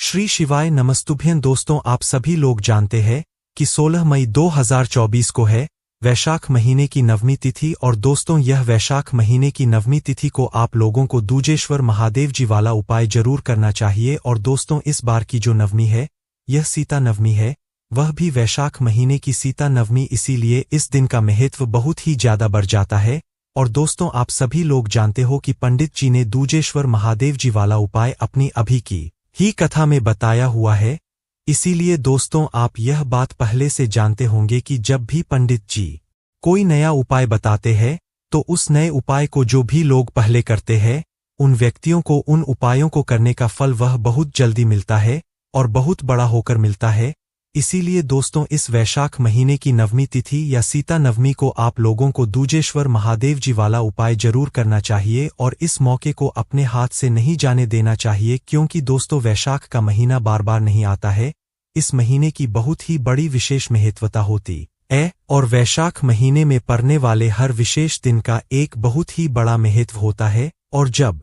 श्री शिवाय नमस्तुभ्यं। दोस्तों, आप सभी लोग जानते हैं कि 16 मई 2024 को है वैशाख महीने की नवमी तिथि। और दोस्तों, यह वैशाख महीने की नवमी तिथि को आप लोगों को दूजेश्वर महादेव जी वाला उपाय जरूर करना चाहिए। और दोस्तों, इस बार की जो नवमी है यह सीता नवमी है, वह भी वैशाख महीने की सीता नवमी, इसीलिए इस दिन का महत्व बहुत ही ज्यादा बढ़ जाता है। और दोस्तों, आप सभी लोग जानते हो कि पंडित जी ने दूजेश्वर महादेव जी वाला उपाय अपनी अभी की ही कथा में बताया हुआ है। इसीलिए दोस्तों, आप यह बात पहले से जानते होंगे कि जब भी पंडित जी कोई नया उपाय बताते हैं तो उस नए उपाय को जो भी लोग पहले करते हैं उन व्यक्तियों को उन उपायों को करने का फल वह बहुत जल्दी मिलता है और बहुत बड़ा होकर मिलता है। इसीलिए दोस्तों, इस वैशाख महीने की नवमी तिथि या सीता नवमी को आप लोगों को दूजेश्वर महादेव जी वाला उपाय जरूर करना चाहिए और इस मौके को अपने हाथ से नहीं जाने देना चाहिए, क्योंकि दोस्तों, वैशाख का महीना बार बार नहीं आता है। इस महीने की बहुत ही बड़ी विशेष महत्वता होती है और वैशाख महीने में पड़ने वाले हर विशेष दिन का एक बहुत ही बड़ा महत्व होता है। और जब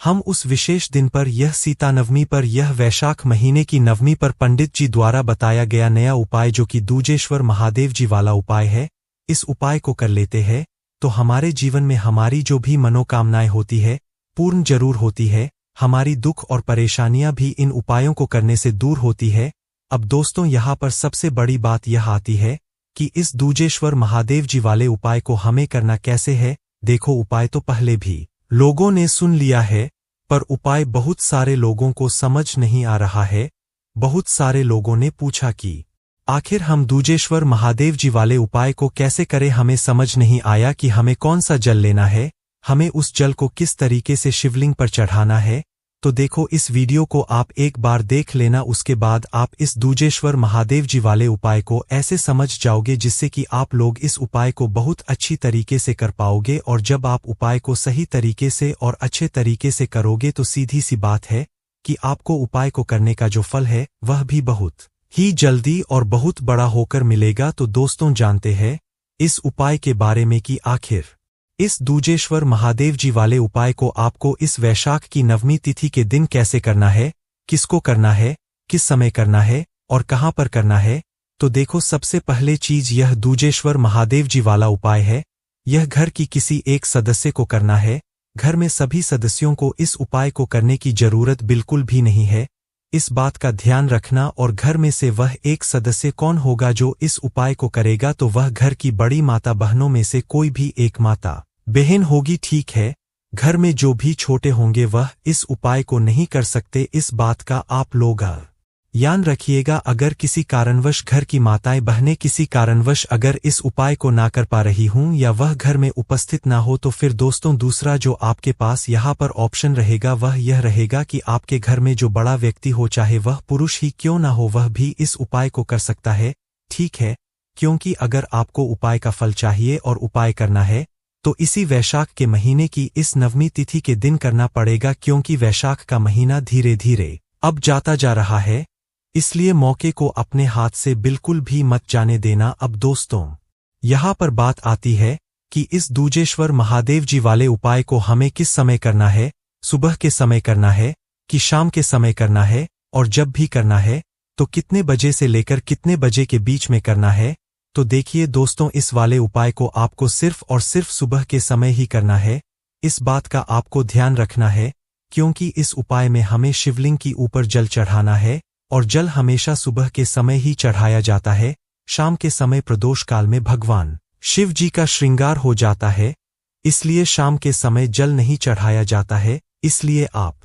हम उस विशेष दिन पर, यह सीता नवमी पर, यह वैशाख महीने की नवमी पर पंडित जी द्वारा बताया गया नया उपाय जो कि दूजेश्वर महादेव जी वाला उपाय है, इस उपाय को कर लेते हैं तो हमारे जीवन में हमारी जो भी मनोकामनाएं होती है पूर्ण जरूर होती है। हमारी दुख और परेशानियां भी इन उपायों को करने से दूर होती है। अब दोस्तों, यहाँ पर सबसे बड़ी बात यह आती है कि इस दूजेश्वर महादेव जी वाले उपाय को हमें करना कैसे है। देखो, उपाय तो पहले भी लोगों ने सुन लिया है, पर उपाय बहुत सारे लोगों को समझ नहीं आ रहा है। बहुत सारे लोगों ने पूछा कि आखिर हम दूजेश्वर महादेव जी वाले उपाय को कैसे करें, हमें समझ नहीं आया कि हमें कौन सा जल लेना है, हमें उस जल को किस तरीके से शिवलिंग पर चढ़ाना है। तो देखो, इस वीडियो को आप एक बार देख लेना, उसके बाद आप इस दूजेश्वर महादेव जी वाले उपाय को ऐसे समझ जाओगे जिससे कि आप लोग इस उपाय को बहुत अच्छी तरीके से कर पाओगे। और जब आप उपाय को सही तरीके से और अच्छे तरीके से करोगे तो सीधी सी बात है कि आपको उपाय को करने का जो फल है वह भी बहुत ही जल्दी और बहुत बड़ा होकर मिलेगा। तो दोस्तों, जानते हैं इस उपाय के बारे में कि आखिर इस दूजेश्वर महादेव जी वाले उपाय को आपको इस वैशाख की नवमी तिथि के दिन कैसे करना है, किसको करना है, किस समय करना है और कहां पर करना है। तो देखो, सबसे पहले चीज यह दूजेश्वर महादेव जी वाला उपाय है, यह घर की किसी एक सदस्य को करना है। घर में सभी सदस्यों को इस उपाय को करने की जरूरत बिल्कुल भी नहीं है। इस बात का ध्यान रखना। और घर में से वह एक सदस्य कौन होगा जो इस उपाय को करेगा, तो वह घर की बड़ी माता बहनों में से कोई भी एक माता बहन होगी, ठीक है। घर में जो भी छोटे होंगे वह इस उपाय को नहीं कर सकते, इस बात का आप लोग ध्यान रखिएगा। अगर किसी कारणवश घर की माताएं बहनें किसी कारणवश अगर इस उपाय को ना कर पा रही हूं या वह घर में उपस्थित ना हो, तो फिर दोस्तों, दूसरा जो आपके पास यहाँ पर ऑप्शन रहेगा वह यह रहेगा कि आपके घर में जो बड़ा व्यक्ति हो, चाहे वह पुरुष ही क्यों ना हो, वह भी इस उपाय को कर सकता है, ठीक है। क्योंकि अगर आपको उपाय का फल चाहिए और उपाय करना है तो इसी वैशाख के महीने की इस नवमी तिथि के दिन करना पड़ेगा, क्योंकि वैशाख का महीना धीरे धीरे अब जाता जा रहा है। इसलिए मौके को अपने हाथ से बिल्कुल भी मत जाने देना। अब दोस्तों, यहाँ पर बात आती है कि इस दूजेश्वर महादेव जी वाले उपाय को हमें किस समय करना है, सुबह के समय करना है कि शाम के समय करना है, और जब भी करना है तो कितने बजे से लेकर कितने बजे के बीच में करना है। तो देखिए दोस्तों, इस वाले उपाय को आपको सिर्फ और सिर्फ सुबह के समय ही करना है। इस बात का आपको ध्यान रखना है, क्योंकि इस उपाय में हमें शिवलिंग की ऊपर जल चढ़ाना है और जल हमेशा सुबह के समय ही चढ़ाया जाता है। शाम के समय प्रदोष काल में भगवान शिव जी का श्रृंगार हो जाता है, इसलिए शाम के समय जल नहीं चढ़ाया जाता है। इसलिए आप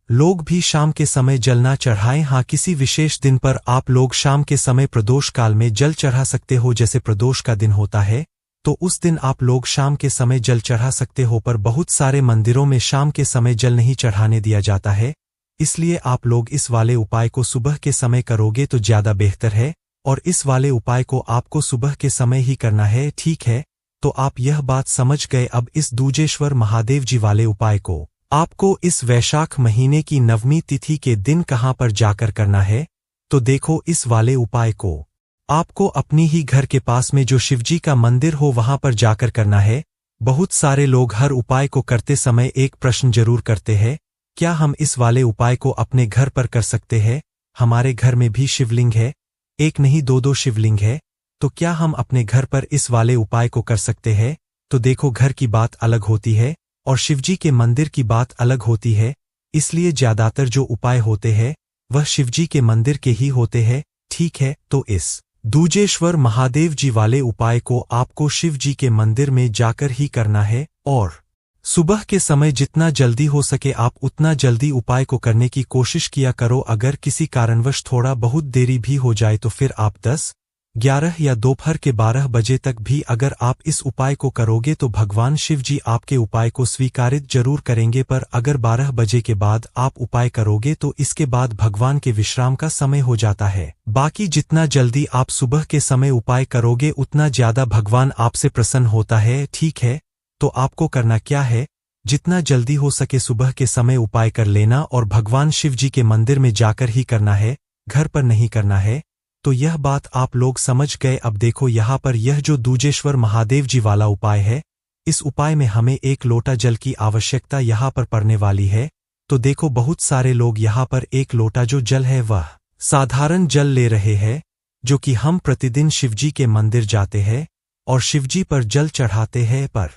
लोग भी शाम के समय जल ना चढ़ाएं। हाँ, किसी विशेष दिन पर आप लोग शाम के समय प्रदोष काल में जल चढ़ा सकते हो, जैसे प्रदोष का दिन होता है तो उस दिन आप लोग शाम के समय जल चढ़ा सकते हो। पर बहुत सारे मंदिरों में शाम के समय जल नहीं चढ़ाने दिया जाता है, इसलिए आप लोग इस वाले उपाय को सुबह के समय करोगे तो ज्यादा बेहतर है। और इस वाले उपाय को आपको सुबह के समय ही करना है, ठीक है। तो आप यह बात समझ गए। अब इस दूजेश्वर महादेव जी वाले उपाय को आपको इस वैशाख महीने की नवमी तिथि के दिन कहां पर जाकर करना है। तो देखो, इस वाले उपाय को आपको अपनी ही घर के पास में जो शिवजी का मंदिर हो वहां पर जाकर करना है। बहुत सारे लोग हर उपाय को करते समय एक प्रश्न जरूर करते हैं, क्या हम इस वाले उपाय को अपने घर पर कर सकते हैं? हमारे घर में भी शिवलिंग है, एक नहीं दो दो शिवलिंग है, तो क्या हम अपने घर पर इस वाले उपाय को कर सकते हैं? तो देखो, घर की बात अलग होती है और शिवजी के मंदिर की बात अलग होती है, इसलिए ज्यादातर जो उपाय होते हैं वह शिवजी के मंदिर के ही होते हैं, ठीक है? तो इस दूजेश्वर महादेव जी वाले उपाय को आपको शिव जी के मंदिर में जाकर ही करना है और सुबह के समय जितना जल्दी हो सके आप उतना जल्दी उपाय को करने की कोशिश किया करो। अगर किसी कारणवश थोड़ा बहुत देरी भी हो जाए तो फिर आप 10, 11 या दोपहर के 12 बजे तक भी अगर आप इस उपाय को करोगे तो भगवान शिव जी आपके उपाय को स्वीकारित जरूर करेंगे। पर अगर 12 बजे के बाद आप उपाय करोगे तो इसके बाद भगवान के विश्राम का समय हो जाता है। बाकी जितना जल्दी आप सुबह के समय उपाय करोगे उतना ज्यादा भगवान आपसे प्रसन्न होता है, ठीक है? तो आपको करना क्या है, जितना जल्दी हो सके सुबह के समय उपाय कर लेना और भगवान शिव जी के मंदिर में जाकर ही करना है, घर पर नहीं करना है। तो यह बात आप लोग समझ गए। अब देखो यहाँ पर यह जो दूजेश्वर महादेव जी वाला उपाय है, इस उपाय में हमें 1 लोटा जल की आवश्यकता यहाँ पर पड़ने वाली है। तो देखो, बहुत सारे लोग यहाँ पर 1 लोटा जो जल है वह साधारण जल ले रहे हैं, जो कि हम प्रतिदिन शिवजी के मंदिर जाते हैं और शिवजी पर जल चढ़ाते हैं। पर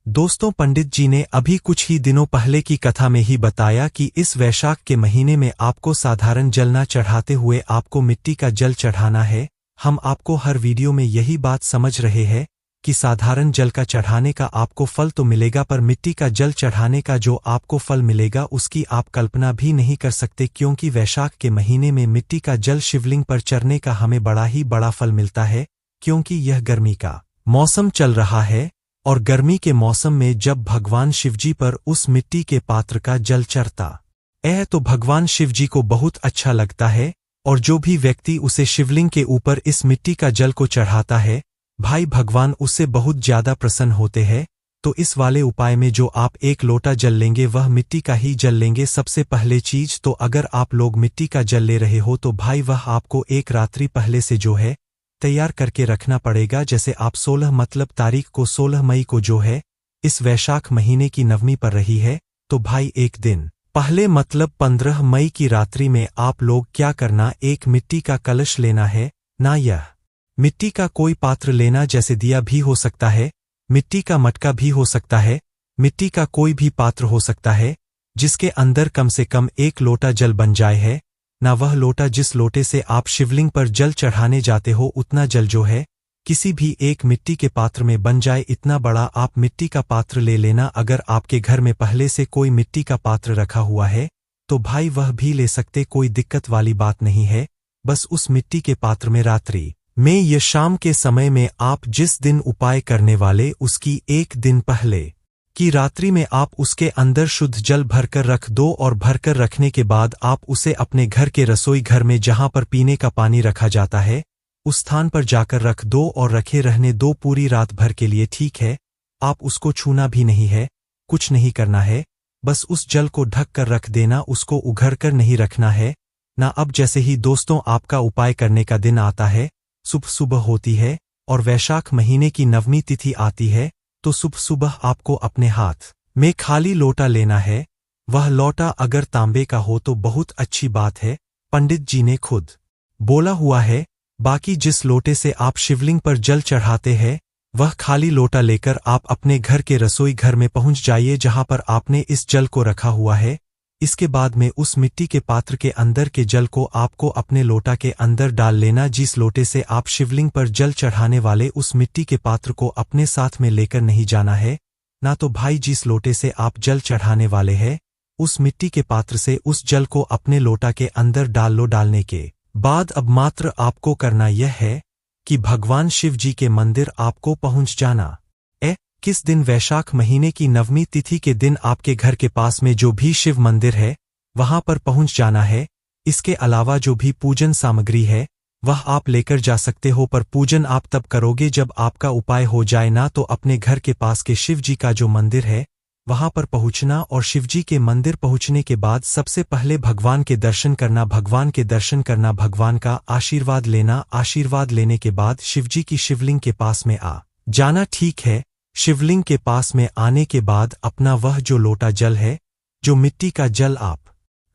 दोस्तों, पंडित जी ने अभी कुछ ही दिनों पहले की कथा में ही बताया कि इस वैशाख के महीने में आपको साधारण जल न चढ़ाते हुए आपको मिट्टी का जल चढ़ाना है। हम आपको हर वीडियो में यही बात समझ रहे हैं कि साधारण जल का चढ़ाने का आपको फल तो मिलेगा, पर मिट्टी का जल चढ़ाने का जो आपको फल मिलेगा उसकी आप कल्पना भी नहीं कर सकते, क्योंकि वैशाख के महीने में मिट्टी का जल शिवलिंग पर चढ़ने का हमें बड़ा ही बड़ा फल मिलता है। क्योंकि यह गर्मी का मौसम चल रहा है और गर्मी के मौसम में जब भगवान शिवजी पर उस मिट्टी के पात्र का जल चढ़ता है तो भगवान शिवजी को बहुत अच्छा लगता है, और जो भी व्यक्ति उसे शिवलिंग के ऊपर इस मिट्टी का जल को चढ़ाता है, भाई भगवान उससे बहुत ज्यादा प्रसन्न होते हैं। तो इस वाले उपाय में जो आप 1 लोटा जल लेंगे वह मिट्टी का ही जल लेंगे। सबसे पहले चीज तो अगर आप लोग मिट्टी का जल ले रहे हो तो भाई वह आपको 1 रात्रि पहले से जो है तैयार करके रखना पड़ेगा। जैसे आप 16 मतलब तारीख को 16 मई को जो है इस वैशाख महीने की नवमी पर रही है, तो भाई 1 दिन पहले मतलब 15 मई की रात्रि में आप लोग क्या करना, एक मिट्टी का कलश लेना है ना, यह मिट्टी का कोई पात्र लेना, जैसे दिया भी हो सकता है, मिट्टी का मटका भी हो सकता है, मिट्टी का कोई भी पात्र हो सकता है जिसके अंदर कम से कम 1 लोटा जल बन जाए है ना। वह लोटा जिस लोटे से आप शिवलिंग पर जल चढ़ाने जाते हो उतना जल जो है किसी भी एक मिट्टी के पात्र में बन जाए, इतना बड़ा आप मिट्टी का पात्र ले लेना। अगर आपके घर में पहले से कोई मिट्टी का पात्र रखा हुआ है तो भाई वह भी ले सकते, कोई दिक्कत वाली बात नहीं है। बस उस मिट्टी के पात्र में रात्रि में या शाम के समय में आप जिस दिन उपाय करने वाले उसकी 1 दिन पहले की रात्रि में आप उसके अंदर शुद्ध जल भरकर रख दो, और भरकर रखने के बाद आप उसे अपने घर के रसोई घर में जहां पर पीने का पानी रखा जाता है उस स्थान पर जाकर रख दो और रखे रहने दो पूरी रात भर के लिए, ठीक है? आप उसको छूना भी नहीं है, कुछ नहीं करना है, बस उस जल को ढक कर रख देना, उसको उघड़ कर नहीं रखना है ना। अब जैसे ही दोस्तों आपका उपाय करने का दिन आता है, सुबह सुबह होती है और वैशाख महीने की नवमी तिथि आती है, तो सुबह सुबह आपको अपने हाथ में खाली लोटा लेना है। वह लोटा अगर तांबे का हो तो बहुत अच्छी बात है, पंडित जी ने खुद बोला हुआ है। बाकी जिस लोटे से आप शिवलिंग पर जल चढ़ाते हैं वह खाली लोटा लेकर आप अपने घर के रसोई घर में पहुंच जाइए जहां पर आपने इस जल को रखा हुआ है। इसके बाद में उस मिट्टी के पात्र के अंदर के जल को आपको अपने लोटा के अंदर डाल लेना। जिस लोटे से आप शिवलिंग पर जल चढ़ाने वाले उस मिट्टी के पात्र को अपने साथ में लेकर नहीं जाना है ना। तो भाई जिस लोटे से आप जल चढ़ाने वाले हैं उस मिट्टी के पात्र से उस जल को अपने लोटा के अंदर डाल लो। डालने के बाद अब मात्र आपको करना यह है कि भगवान शिव जी के मंदिर आपको पहुंच जाना। किस दिन? वैशाख महीने की नवमी तिथि के दिन आपके घर के पास में जो भी शिव मंदिर है वहां पर पहुंच जाना है। इसके अलावा जो भी पूजन सामग्री है वह आप लेकर जा सकते हो, पर पूजन आप तब करोगे जब आपका उपाय हो जाए ना। तो अपने घर के पास के शिव जी का जो मंदिर है वहां पर पहुंचना और शिवजी के मंदिर पहुंचने के बाद सबसे पहले भगवान के दर्शन करना। भगवान के दर्शन करना, भगवान का आशीर्वाद लेना। आशीर्वाद लेने के बाद शिवजी की शिवलिंग के पास में आ जाना, ठीक है? शिवलिंग के पास में आने के बाद अपना वह जो लोटा जल है, जो मिट्टी का जल आप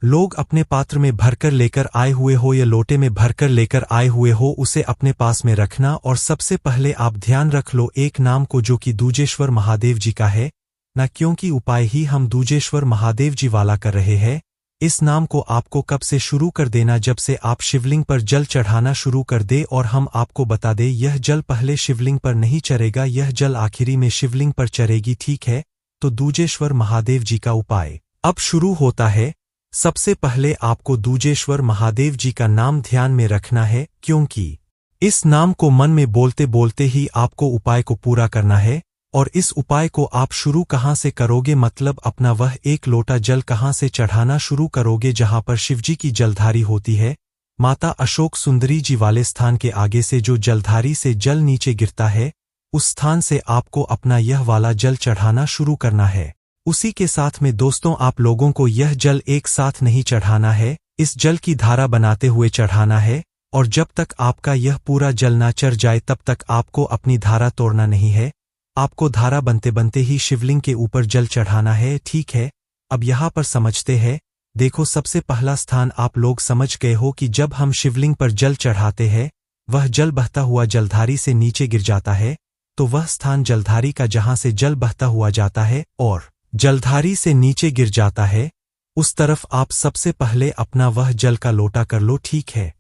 लोग अपने पात्र में भरकर लेकर आए हुए हो या लोटे में भरकर लेकर आए हुए हो, उसे अपने पास में रखना। और सबसे पहले आप ध्यान रख लो एक नाम को जो कि दूजेश्वर महादेव जी का है ना, क्योंकि उपाय ही हम दूजेश्वर महादेव जी वाला कर रहे हैं। इस नाम को आपको कब से शुरू कर देना, जब से आप शिवलिंग पर जल चढ़ाना शुरू कर दे। और हम आपको बता दें, यह जल पहले शिवलिंग पर नहीं चढ़ेगा, यह जल आखिरी में शिवलिंग पर चढ़ेगी, ठीक है। तो दूजेश्वर महादेव जी का उपाय अब शुरू होता है। सबसे पहले आपको दूजेश्वर महादेव जी का नाम ध्यान में रखना है, क्योंकि इस नाम को मन में बोलते बोलते ही आपको उपाय को पूरा करना है। और इस उपाय को आप शुरू कहाँ से करोगे, मतलब अपना वह एक लोटा जल कहाँ से चढ़ाना शुरू करोगे जहां पर शिवजी की जलधारी होती है। माता अशोक सुंदरी जी वाले स्थान के आगे से जो जलधारी से जल नीचे गिरता है, उस स्थान से आपको अपना यह वाला जल चढ़ाना शुरू करना है। उसी के साथ में दोस्तों, आप लोगों को यह जल एक साथ नहीं चढ़ाना है, इस जल की धारा बनाते हुए चढ़ाना है। और जब तक आपका यह पूरा जल ना चढ़ जाए तब तक आपको अपनी धारा तोड़ना नहीं है। आपको धारा बनते बनते ही शिवलिंग के ऊपर जल चढ़ाना है, ठीक है। अब यहाँ पर समझते हैं। देखो, सबसे पहला स्थान आप लोग समझ गए हो कि जब हम शिवलिंग पर जल चढ़ाते हैं, वह जल बहता हुआ जलधारी से नीचे गिर जाता है। तो वह स्थान जलधारी का जहां से जल बहता हुआ जाता है और जलधारी से नीचे गिर जाता है, उस तरफ आप सबसे पहले अपना वह जल का लोटा कर लो, ठीक है।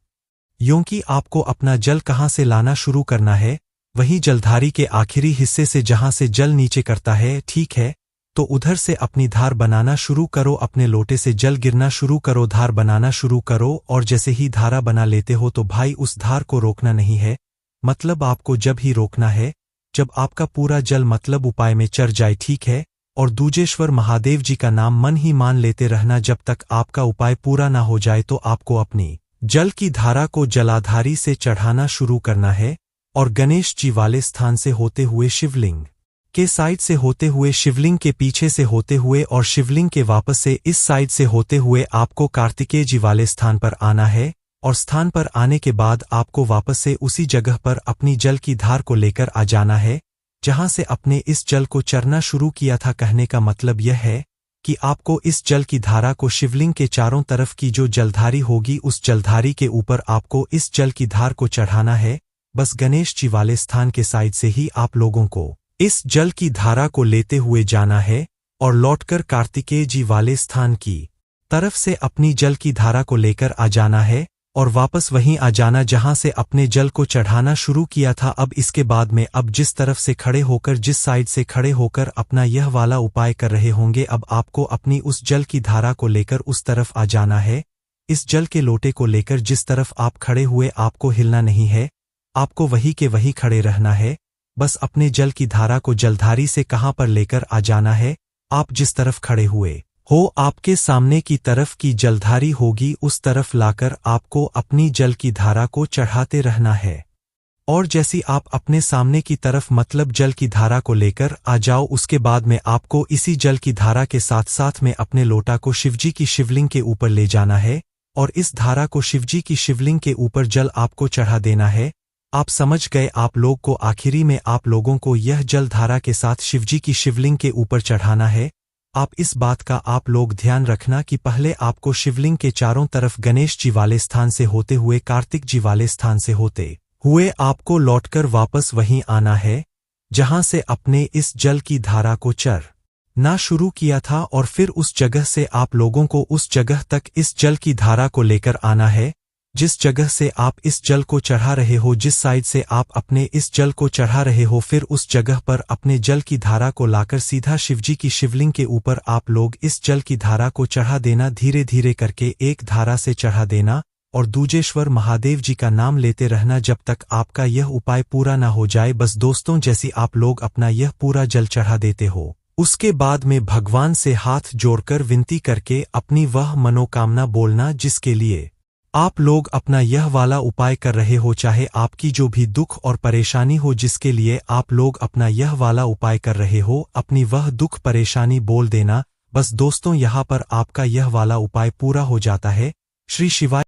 यूं कि आपको अपना जल कहाँ से लाना शुरू करना है, वहीं जलधारी के आखिरी हिस्से से जहां से जल नीचे करता है, ठीक है। तो उधर से अपनी धार बनाना शुरू करो, अपने लोटे से जल गिरना शुरू करो, धार बनाना शुरू करो। और जैसे ही धारा बना लेते हो तो भाई उस धार को रोकना नहीं है, मतलब आपको जब ही रोकना है जब आपका पूरा जल मतलब उपाय में चढ़ जाए, ठीक है। और दूजेश्वर महादेव जी का नाम मन ही मान लेते रहना जब तक आपका उपाय पूरा ना हो जाए। तो आपको अपनी जल की धारा को जलाधारी से चढ़ाना शुरू करना है और गणेश जी वाले स्थान से होते हुए शिवलिंग के साइड से होते हुए, शिवलिंग के पीछे से होते हुए और शिवलिंग के वापस से इस साइड से होते हुए आपको कार्तिकेय जी वाले स्थान पर आना है। और स्थान पर आने के बाद आपको वापस से उसी जगह पर अपनी जल की धार को लेकर आ जाना है जहां से अपने इस जल को चरना शुरू किया था। कहने का मतलब यह है कि आपको इस जल की धारा को शिवलिंग के चारों तरफ की जो जलधारी होगी, उस जलधारी के ऊपर आपको इस जल की धार को चढ़ाना है। बस गणेश जी वाले स्थान के साइड से ही आप लोगों को इस जल की धारा को लेते हुए जाना है और लौटकर कार्तिकेय जी वाले स्थान की तरफ से अपनी जल की धारा को लेकर आ जाना है और वापस वहीं आ जाना जहां से अपने जल को चढ़ाना शुरू किया था। अब इसके बाद में अब जिस तरफ से खड़े होकर, जिस साइड से खड़े होकर अपना यह वाला उपाय कर रहे होंगे, अब आपको अपनी उस जल की धारा को लेकर उस तरफ आ जाना है। इस जल के लोटे को लेकर जिस तरफ आप खड़े हुए आपको हिलना नहीं है, आपको वही के वही खड़े रहना है। बस अपने जल की धारा को जलधारी से कहां पर लेकर आ जाना है, आप जिस तरफ खड़े हुए हो आपके सामने की तरफ की जलधारी होगी, उस तरफ लाकर आपको अपनी जल की धारा को चढ़ाते रहना है। और जैसी आप अपने सामने की तरफ मतलब जल की धारा को लेकर आ जाओ, उसके बाद में आपको इसी जल की धारा के साथ साथ में अपने लोटा को शिवजी की शिवलिंग के ऊपर ले जाना है और इस धारा को शिवजी की शिवलिंग के ऊपर जल आपको चढ़ा देना है। आप समझ गए। आप लोग को आखिरी में आप लोगों को यह जल धारा के साथ शिवजी की शिवलिंग के ऊपर चढ़ाना है। आप इस बात का आप लोग ध्यान रखना कि पहले आपको शिवलिंग के चारों तरफ गणेश जी वाले स्थान से होते हुए, कार्तिक जी वाले स्थान से होते हुए आपको लौटकर वापस वहीं आना है जहां से अपने इस जल की धारा को चढ़ना शुरू किया था। और फिर उस जगह से आप लोगों को उस जगह तक इस जल की धारा को लेकर आना है जिस जगह से आप इस जल को चढ़ा रहे हो, जिस साइड से आप अपने इस जल को चढ़ा रहे हो। फिर उस जगह पर अपने जल की धारा को लाकर सीधा शिवजी की शिवलिंग के ऊपर आप लोग इस जल की धारा को चढ़ा देना, धीरे धीरे करके एक धारा से चढ़ा देना और दूजेश्वर महादेव जी का नाम लेते रहना जब तक आपका यह उपाय पूरा ना हो जाए। बस दोस्तों, जैसी आप लोग अपना यह पूरा जल चढ़ा देते हो, उसके बाद में भगवान से हाथ जोड़कर विनती करके अपनी वह मनोकामना बोलना जिसके लिए आप लोग अपना यह वाला उपाय कर रहे हो, चाहे आपकी जो भी दुख और परेशानी हो जिसके लिए आप लोग अपना यह वाला उपाय कर रहे हो, अपनी वह दुख परेशानी बोल देना। बस दोस्तों, यहाँ पर आपका यह वाला उपाय पूरा हो जाता है। श्री शिवाय।